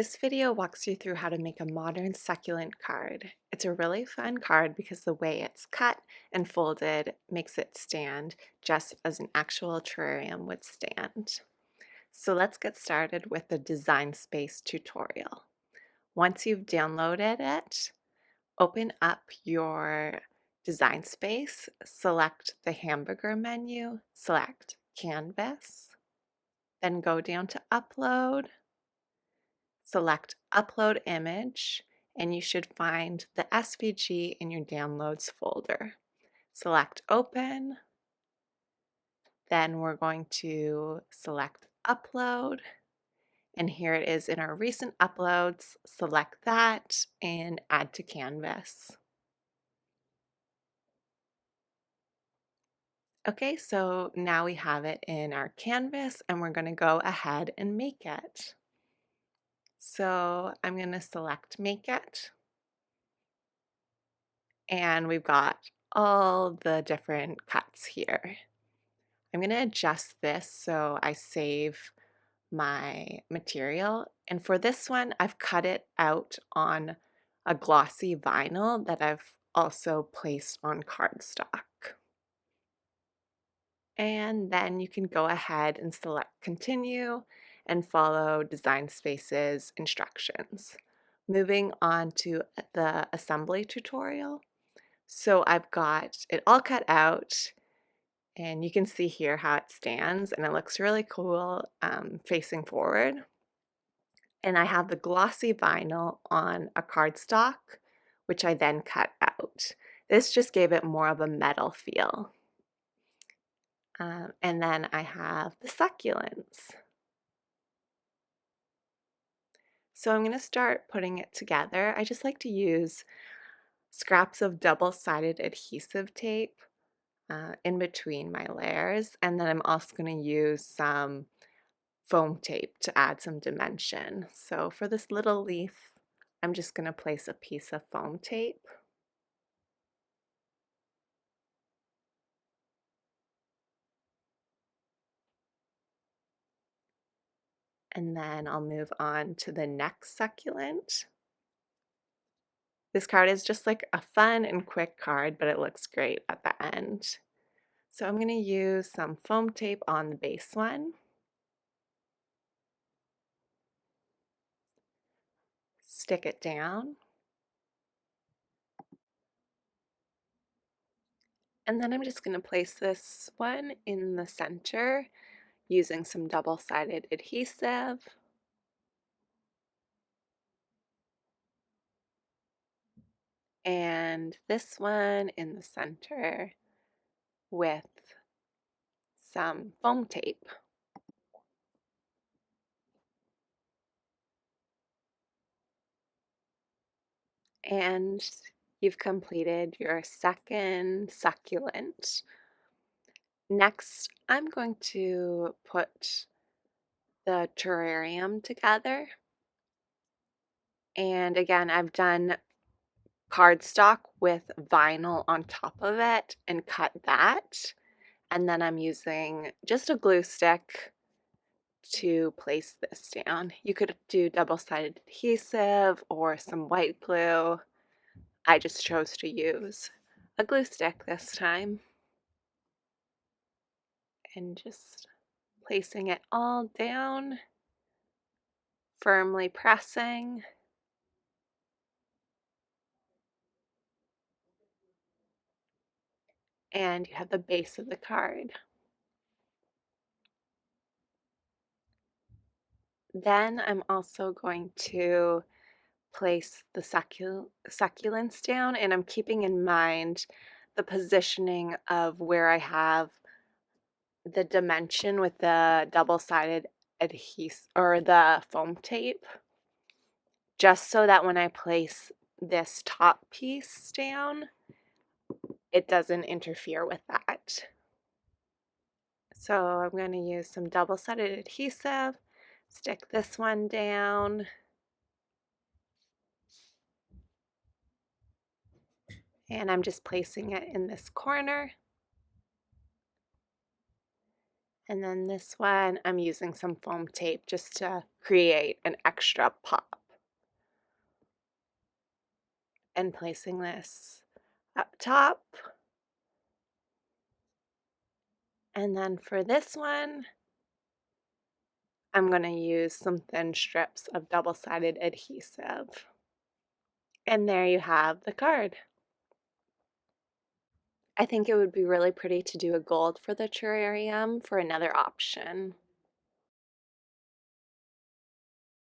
This video walks you through how to make a modern succulent card. It's a really fun card because the way it's cut and folded makes it stand just as an actual terrarium would stand. So let's get started with the Design Space tutorial. Once you've downloaded it, open up your Design Space, select the hamburger menu, select Canvas, then go down to Upload, select Upload Image, and you should find the SVG in your Downloads folder. Select Open, then we're going to select Upload, and here it is in our recent uploads. Select that and add to Canvas. Okay, so now we have it in our canvas and we're going to go ahead and make it. So I'm going to select Make It. And we've got all the different cuts here. I'm going to adjust this so I save my material. And for this one, I've cut it out on a glossy vinyl that I've also placed on cardstock. And then you can go ahead and select Continue and follow Design Space's instructions. Moving on to the assembly tutorial. So I've got it all cut out, and you can see here how it stands, and it looks really cool facing forward. And I have the glossy vinyl on a cardstock, which I then cut out. This just gave it more of a metal feel. And then I have the succulents. So I'm going to start putting it together. I just like to use scraps of double-sided adhesive tape in between my layers, and then I'm also going to use some foam tape to add some dimension. So for this little leaf, I'm just going to place a piece of foam tape. And then I'll move on to the next succulent. This card is just like a fun and quick card, but it looks great at the end. So I'm going to use some foam tape on the base one. Stick it down. And then I'm just going to place this one in the center using some double-sided adhesive. And this one in the center with some foam tape. And you've completed your second succulent. Next, I'm going to put the terrarium together. And again, I've done cardstock with vinyl on top of it and cut that. And then I'm using just a glue stick to place this down. You could do double-sided adhesive or some white glue. I just chose to use a glue stick this time. And just placing it all down, firmly pressing. And you have the base of the card. Then I'm also going to place the succulents down, and I'm keeping in mind the positioning of where I have the dimension with the double-sided adhesive or the foam tape, just so that when I place this top piece down, it doesn't interfere with that. So I'm going to use some double-sided adhesive, stick this one down, and I'm just placing it in this corner. And then this one, I'm using some foam tape just to create an extra pop. And placing this up top. And then for this one, I'm going to use some thin strips of double-sided adhesive. And there you have the card. I think it would be really pretty to do a gold for the terrarium for another option.